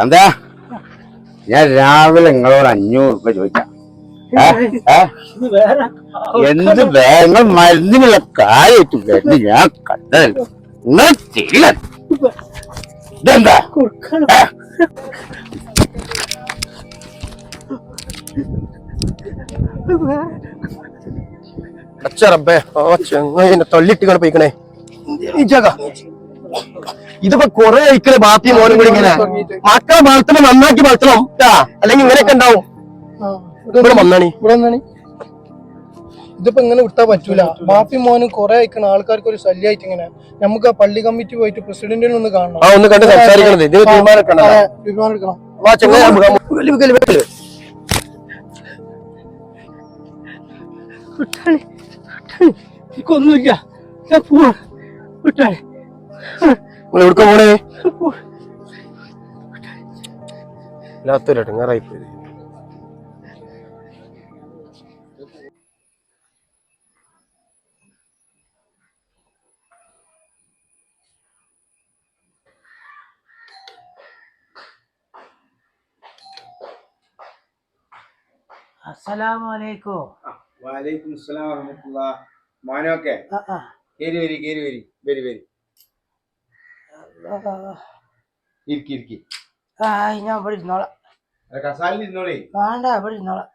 എന്താ ഞാൻ രാവിലെ നിങ്ങളോട് 500 രൂപ ചോദിക്കാം. എന്ത് നിങ്ങൾ മരുന്നിനുള്ള കാര്യമായിട്ട് വരുന്ന ഞാൻ കണ്ടതല്ലോ. നിങ്ങൾ ചെയ്യില്ല. ഇതെന്താ അച്ഛറബേ ചെങ്ങനെ തള്ളിട്ട് പോയിക്കണേ. ഇതിപ്പോ കൊറേ അയക്കണേ ബാപ്പി മോനും കൂടി ഇങ്ങനെ മക്കളെ വളർത്തണം, നന്നാക്കി വളർത്തണം അല്ലെങ്കിൽ ഇങ്ങനെയൊക്കെ ഉണ്ടാവും. ഇവിടെ വന്നാണി ഇതിപ്പോ ഇങ്ങനെ വിട്ടാ പറ്റൂല. ബാപ്പി മോനും കുറെ അയക്കണ ആൾക്കാർക്ക് ഒരു ശല്യമായിട്ട് ഇങ്ങനെ നമുക്ക് ആ പള്ളി കമ്മിറ്റി പോയിട്ട് പ്രസിഡന്റിനെ ഒന്ന് കാണണം. ഒന്ന് കണ്ട് സംസാരിക്കണത് ഇത് തീരുമാനം എടുക്കണം. ഒന്നുമില്ല എവിടുക്ക പോണേ? ഇല്ലാത്തൊരടങ്ങാറായി പോയി. അസ്സലാമലൈക്കും. വലൈക്കും അസ്സലാം വറഹ്മത്തുള്ളാഹി. മോനൊക്കെ കേറി വരി. ഇരിക്കി ഞാൻ ഇവിടെ ഇരുന്നോളാം. കസാലിൽ ഇരുന്നോളേ. വേണ്ട, ഇവിടെ ഇരുന്നോളാം.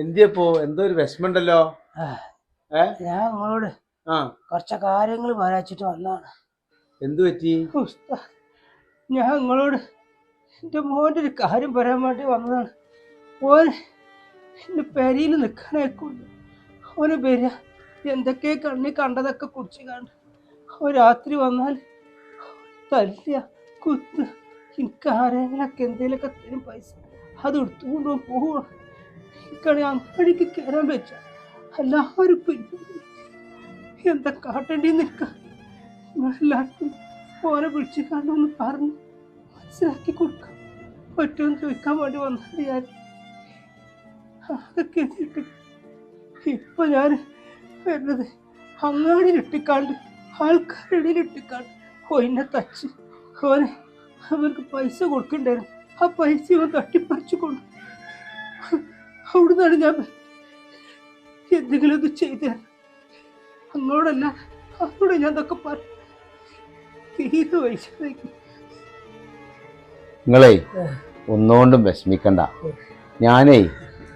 എന്തിയപ്പോ എന്തോ ഒരു വിഷമുണ്ടല്ലോ. ഞാൻ നിങ്ങളോട് കുറച്ച് കാര്യങ്ങൾ പറയാച്ചിട്ട് വന്നതാണ്. എന്തു പറ്റി? ഞാൻ നിങ്ങളോട് എൻ്റെ മോൻ്റെ ഒരു കാര്യം പറയാൻ വേണ്ടി വന്നതാണ്. ഓൻ എൻ്റെ പെരയിൽ നിൽക്കാനായിക്കൊണ്ട് ഓന് വരിക എന്തൊക്കെ കണ്ണി കണ്ടതൊക്കെ കുടിച്ച് കണ്ട് ഓ രാത്രി വന്നാൽ തല്ലിയ കുത്ത് എനിക്ക് ആരെങ്കിലൊക്കെ എന്തെങ്കിലുമൊക്കെ തരും പൈസ അത് എടുത്തുകൊണ്ട് പോവുക. എനിക്കാണെങ്കിൽ അങ്ങാടിക്ക് കയറാൻ പറ്റ എല്ലാവരും പിന്നെ എന്താ കാട്ടേണ്ടിന്ന് നിൽക്കുക. നിങ്ങളെല്ലാവർക്കും ഓനെ വിളിച്ച് കണ്ടൊന്ന് പറഞ്ഞ് മനസ്സിലാക്കി കൊടുക്കാം പറ്റുമെന്ന് ചോദിക്കാൻ വേണ്ടി വന്നത് ഞാൻ. അതൊക്കെ എന്നിട്ട് ഇപ്പൊ ഞാൻ വരുന്നത് അങ്ങാടിയിലിട്ടിക്കാണ്ട് ആൾക്കാരിടയിലിട്ടിക്കാണ്ട് ഓനെ തച്ച് ഓനെ അവർക്ക് പൈസ കൊടുക്കണ്ടായിരുന്നു. ആ പൈസ ഇവൻ തട്ടിപ്പറിച്ചു കൊണ്ട് അവിടുന്നാണ് ഞാൻ എന്തെങ്കിലും ഒന്ന് ചെയ്തു അങ്ങോടല്ല അവരോട് ഞാൻ ഇതൊക്കെ പറഞ്ഞു. തീരെ വയസ്സായി. നിങ്ങളെ ഒന്നുകൊണ്ടും വിഷമിക്കണ്ട. ഞാനേ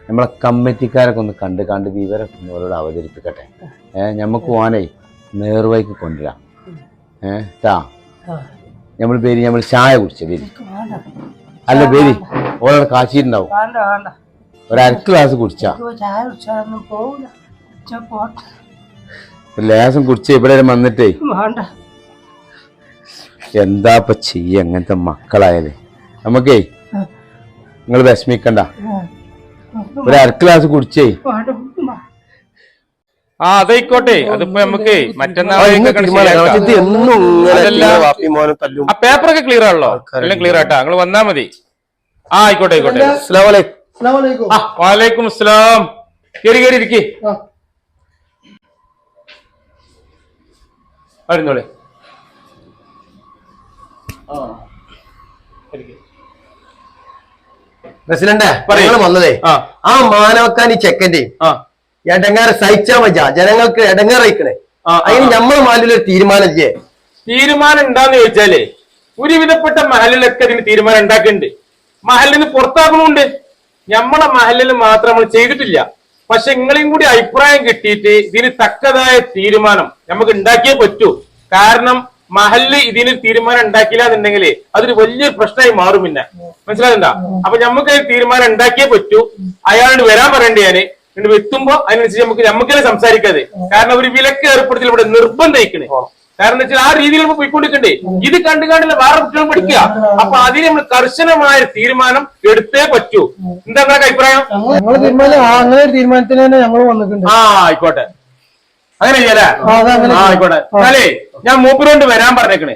നമ്മളെ കമ്മിറ്റിക്കാരൊക്കെ ഒന്ന് കണ്ട് വിവരം അവരോട് അവതരിപ്പിക്കട്ടെ. ഞമ്മക്ക് പോവാനേ നേർവഴിക്ക് കൊണ്ടുവരാം. നമ്മൾ പേര് നമ്മൾ ചായ കുടിച്ച പേര് അല്ല പേര് ഓരോട് കാച്ചിട്ടുണ്ടാവും. ഒരു 1/2 ഗ്ലാസ് കുടിച്ചാ ലേസം കുടിച്ച ഇവിടെ വന്നിട്ടേ എന്താപ്പ ചെയ്യ അങ്ങനത്തെ മക്കളായാലേ. നമുക്കേ നിങ്ങൾ വിഷമിക്കണ്ട. ഒരു 1/2 ഗ്ലാസ് കുടിച്ചേ. അതായിക്കോട്ടെ. അതിപ്പോ നമുക്ക് മറ്റന്നാൾ പേപ്പറൊക്കെ ക്ലിയർ ആണല്ലോ. എല്ലാം ക്ലിയർ ആട്ടാ. നിങ്ങൾ വന്നാ മതി. ആയിക്കോട്ടെ. വാലേക്കും അസ്സലാം. കേറി ഇരിക്കേ. വരുന്നോളെ. പ്രസിഡന്റ് വന്നതേ ആ മാനവക്കാൻ ഈ ചെക്കന്റെ എടങ്ങാറ് സഹിച്ചാ മതിയാ. ജനങ്ങൾക്ക് എടങ്ങാറയിക്കണേ. അതിന് നമ്മളെ മാലിലൊരു തീരുമാനം ചെയ്യേ. തീരുമാനം ഉണ്ടാന്ന് ചോദിച്ചാലേ ഒരുവിധപ്പെട്ട മഹലിലൊക്കെ അതിന് തീരുമാനം ഉണ്ടാക്കുന്നുണ്ട്. മഹലിന് പുറത്താക്കണമുണ്ട്. നമ്മളെ മഹലിൽ മാത്രം നമ്മൾ ചെയ്തിട്ടില്ല. പക്ഷെ നിങ്ങളെയും കൂടി അഭിപ്രായം കിട്ടിയിട്ട് ഇതിന് തക്കതായ തീരുമാനം നമുക്ക് ഉണ്ടാക്കിയേ പറ്റൂ. കാരണം മഹല്ല് ഇതിന് തീരുമാനം ഉണ്ടാക്കില്ല എന്നുണ്ടെങ്കിൽ അതൊരു വലിയൊരു പ്രശ്നമായി മാറും. പിന്നെ മനസ്സിലാകണ്ട. അപ്പൊ നമുക്ക് തീരുമാനം ഉണ്ടാക്കിയേ പറ്റൂ. അയാളോട് വരാൻ പറയണ്ടേ. ഞാന് എത്തുമ്പോ അതിനനുസരിച്ച് നമുക്കെല്ലാം സംസാരിക്കാതെ. കാരണം ഒരു വിലക്ക് ഏർപ്പെടുത്തി ഇവിടെ നിർബന്ധിക്കണേ. കാരണം എന്താ വെച്ചാൽ ആ രീതിയിൽ നമ്മൾ പോയിക്കൊണ്ടിരിക്കണ്ടേ. ഇത് കണ്ടുകാണ്ടുള്ള വേറെ കുട്ടികൾ പഠിക്കുക. അപ്പൊ അതിന് നമ്മൾ കർശനമായ തീരുമാനം എടുത്തേ പറ്റൂ. എന്താ നിങ്ങളുടെ അഭിപ്രായം? അങ്ങനെ തീരുമാനത്തിന് തന്നെ ഞങ്ങൾ വന്നിട്ടുണ്ട്. ആയിക്കോട്ടെ. അങ്ങനെ ചെയ്യല്ലേ? ആയിക്കോട്ടെ. എന്നാലേ ഞാൻ മൂപ്പരോണ്ട് വരാൻ പറഞ്ഞേക്കണേ.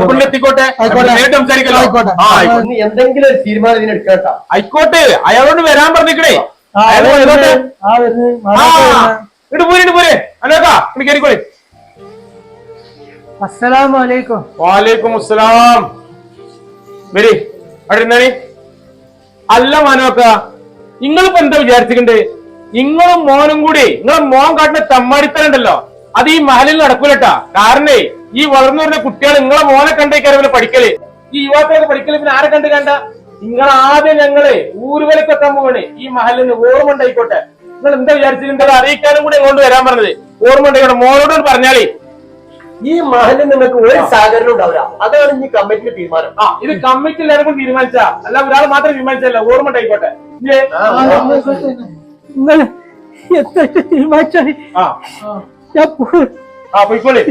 മൂപ്പരിലെത്തിക്കോട്ടെ. നേരിട്ട് സംസാരിക്കല്ലോ. എന്തെങ്കിലും ഒരു തീരുമാനം ഇതിനെടുക്കട്ടാ. ആയിക്കോട്ടെ. അയാളോട് വരാൻ പറഞ്ഞേക്കണേ. ഇട്ട് പോരെ അനോക്കാ ഇങ്ങോട്ട് കയറിക്കോളി. അസ്സലാമലൈക്കും. വാലേക്കും അസ്സലാം. വരി അവിടെ ഇരുന്നാണി. അല്ല മനോക്ക, നിങ്ങളിപ്പോ എന്താ വിചാരിച്ചിട്ടുണ്ട്? നിങ്ങളും മോനും കൂടി നിങ്ങളെ മോൻ കാട്ടുന്ന തമ്മാടിത്തരണ്ടല്ലോ, അത് ഈ മഹലിൽ നടക്കൂലട്ടാ. കാരണേ ഈ വളർന്നു വരുന്ന കുട്ടികൾ നിങ്ങളെ മോനെ കണ്ടേക്കാരെ പഠിക്കല്, ഈ യുവാക്കളൊക്കെ പഠിക്കല് പിന്നെ ആരെ കണ്ട നിങ്ങൾ ആദ്യം ഞങ്ങള് ഊരുവലക്കെത്താൻ പോവാണ്. ഈ മഹലിൽ നിന്ന് ഓർമ്മ ഉണ്ടായിക്കോട്ടെ. നിങ്ങൾ എന്താ വിചാരിച്ചിട്ടുണ്ടോ അറിയിക്കാനും കൂടി ഇങ്ങോട്ട് വരാൻ പറഞ്ഞത്. ഓർമ്മ ഉണ്ടായിക്കോട്ടെ, മോനോട് പറഞ്ഞാലേ. ഈ മഹലിൽ നിങ്ങൾക്ക് ഒരു സഹകരണം ഉണ്ടാവില്ല. അതാണ് ഈ കമ്മിറ്റിയുടെ തീരുമാനം. ഇത് കമ്മിറ്റി എല്ലാവർക്കും തീരുമാനിച്ചാ, അല്ല ഒരാൾ മാത്രം തീരുമാനിച്ചല്ല. ഓർമ്മ ഉണ്ടായിക്കോട്ടെ. നിങ്ങൾ എന്താ തീരുമാനിച്ചാൽ ഞാൻ പോയിക്കോളി.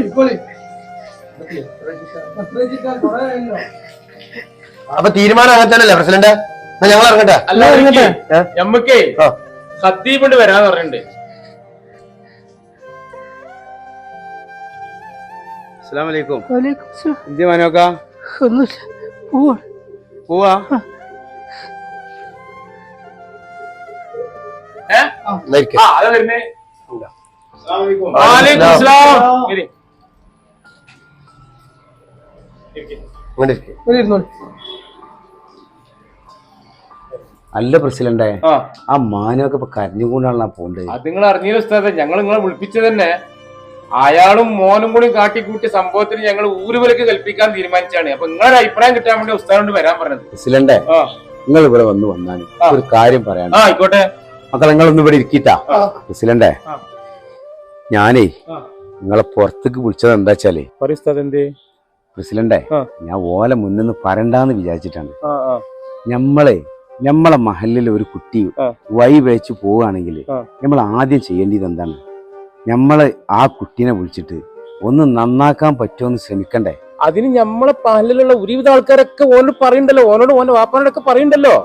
അപ്പൊ തീരുമാനം അങ്ങനെ തന്നെയല്ലേ പ്രസിഡന്റ്? ഞങ്ങൾ ഇറങ്ങട്ടെ. അല്ല ഞമ്മക്കേ ഖത്തീബ് വരാന്ന് പറഞ്ഞിട്ടുണ്ട്. അസ്സലാമലൈക്കും. വലൈക്കും സലാം. എന്ത് മനോക്ക? ഒന്നുമില്ല, പോവാ? അതാ വരുന്നേ. വാലേക്കും അസ്സലാം. അല്ല പ്രസിഡന്റേ, ആ മാനൊക്കെ ഇപ്പൊ കരഞ്ഞുകൊണ്ടാണ് പോണ്ടത്. അത് നിങ്ങൾ അറിഞ്ഞില്ല ഉസ്താദേ, ഞങ്ങൾ നിങ്ങളെ വിളിപ്പിച്ചത് തന്നെ അയാളും മോനും കൂടി കാട്ടിക്കൂട്ടിയ സംഭവത്തിന് ഞങ്ങൾ ഊരുവലക്ക് കൽപ്പിക്കാൻ തീരുമാനിച്ചാണ്. അപ്പൊ നിങ്ങളുടെ അഭിപ്രായം കിട്ടാൻ വേണ്ടി ഉസ്താദിനോട് വരാൻ പറഞ്ഞത്. പ്രസിഡന്റേ, നിങ്ങൾ ഇവിടെ വന്നാണ് ഒരു കാര്യം പറയാൻ. ആയിക്കോട്ടെ മക്കളെ, നിങ്ങളൊന്നും ഇവിടെ ഇരിക്കിട്ടാ. പ്രസിഡന്റേ, ഞാനേ നിങ്ങളെ പുറത്തേക്ക് വിളിച്ചത് എന്താ വെച്ചാലേ, പ്രസിഡന്റേ, ഞാൻ ഓല മുന്നിന്ന് പറയണ്ടെന്ന് വിചാരിച്ചിട്ടാണ്. നമ്മളെ മഹലിൽ ഒരു കുട്ടി വഴി വെച്ച് പോവുകയാണെങ്കിൽ നമ്മൾ ആദ്യം ചെയ്യേണ്ടത് എന്താണ്? നമ്മള് ആ കുട്ടീനെ വിളിച്ചിട്ട് ഒന്ന് നന്നാക്കാൻ പറ്റുമെന്ന് ശ്രമിക്കണ്ടേ? അതിന് നമ്മളെ മഹലിലുള്ള ഒരുവിധ ആൾക്കാരൊക്കെ ഓനോട് പറയണ്ടല്ലോ, ഓനോട് ഓന്റെ വാപ്പാനോടൊക്കെ പറയണ്ടല്ലോ.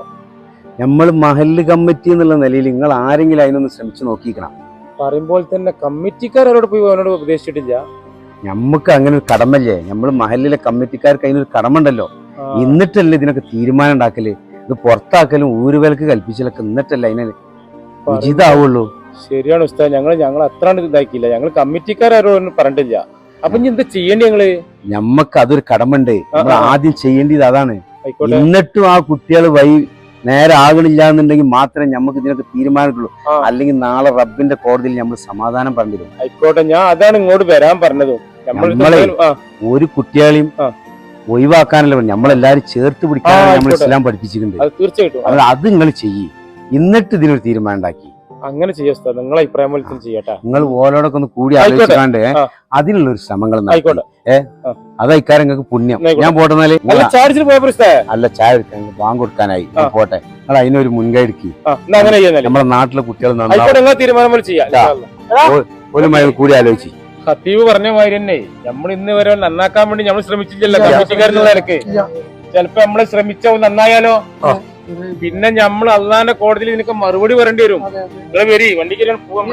നമ്മൾ മഹല്ല് കമ്മിറ്റി എന്നുള്ള നിലയിൽ നിങ്ങൾ ആരെങ്കിലും അതിനൊന്ന് ശ്രമിച്ചു നോക്കിക്കണം. പറയുമ്പോൾ തന്നെ കമ്മിറ്റിക്കാരോട് പോയി അവനോട് ഉപദേശിച്ചിട്ടില്ല. നമുക്ക് അങ്ങനെ ഒരു കടമല്ലേ? നമ്മൾ മഹല്ലിലെ കമ്മിറ്റിക്കാർക്ക് അതിനൊരു കടമ ഉണ്ടല്ലോ. എന്നിട്ടല്ലേ ഇതിനൊക്കെ തീരുമാനം ഉണ്ടാക്കല്? ഇത് പുറത്താക്കലും ഊരുവേലക്ക് കൽപ്പിച്ചാലൊക്കെ എന്നിട്ടല്ലേ അതിനെ ഉചിതാവുള്ളൂ. ശരിയാണ് ഉസ്താദ്, ഞങ്ങൾ അത്ര ഇതാക്കിയില്ല. ഞങ്ങൾ കമ്മിറ്റിക്കാരോട് പറഞ്ഞിട്ടില്ല. അപ്പൊ ഇനി എന്താ ചെയ്യേണ്ടി? ഞമ്മക്ക് അതൊരു കടമുണ്ട്. നമ്മൾ ആദ്യം ചെയ്യേണ്ടത് അതാണ്. എന്നിട്ടും ആ കുട്ടികൾ വഴി നേരെ ആകണില്ല എന്നുണ്ടെങ്കിൽ മാത്രമേ നമുക്ക് ഇതിനൊക്കെ തീരുമാനിക്കുള്ളൂ. അല്ലെങ്കിൽ നാളെ റബ്ബിന്റെ കോടതിയിൽ നമ്മൾ സമാധാനം പറഞ്ഞിരും. ആയിക്കോട്ടെ, ഞാൻ അതാണ് ഇങ്ങോട്ട് വരാൻ പറഞ്ഞതും. നമ്മളെ ഒരു കുട്ടികളെയും ഒഴിവാക്കാനല്ല, നമ്മളെല്ലാരും ചേർത്ത് പിടിക്കാനാണ് നമ്മൾ ഇസ്ലാം പഠിപ്പിച്ചിട്ടുണ്ട്. തീർച്ചയായിട്ടും അത് നിങ്ങൾ ചെയ്യ്. എന്നിട്ട് ഇതിനൊരു തീരുമാനം ഉണ്ടാക്കി അങ്ങനെ ചെയ്യാം. നിങ്ങളെ അഭിപ്രായം പോലെ ചെയ്യട്ടെ. നിങ്ങൾ ഓരോടൊക്കെ ഒന്ന് കൂടി ആലോചിക്കാണ്ട് അതിനുള്ള ഒരു ശ്രമങ്ങൾ അതയക്കാരം നിങ്ങൾക്ക് പുണ്യം. ഞാൻ പോട്ടെന്നാല് അല്ല, ചായ എടുക്കാൻ വാങ്ങി കൊടുക്കാനായി പോട്ടെ. നിങ്ങൾ അതിനൊരു മുൻകൈ എടുക്കി. നമ്മുടെ നാട്ടിലെ കുട്ടികൾ കൂടി ആലോചിച്ച് ഖത്തീബ് പറഞ്ഞ മാതിരി തന്നെ നമ്മൾ ഇന്ന് വരെ നന്നാക്കാൻ വേണ്ടി നമ്മൾ ശ്രമിച്ചില്ലല്ലോ കമ്മിറ്റിക്കാരെന്നുള്ള നിലക്ക്. ചിലപ്പോ നമ്മള് ശ്രമിച്ച നന്നായാലോ, പിന്നെ നമ്മൾ അള്ളാന്റെ കോടതിയിൽ നിനക്ക് മറുപടി പറയേണ്ടി വരും. നിങ്ങൾ വരി, വണ്ടിക്ക് പോവാ.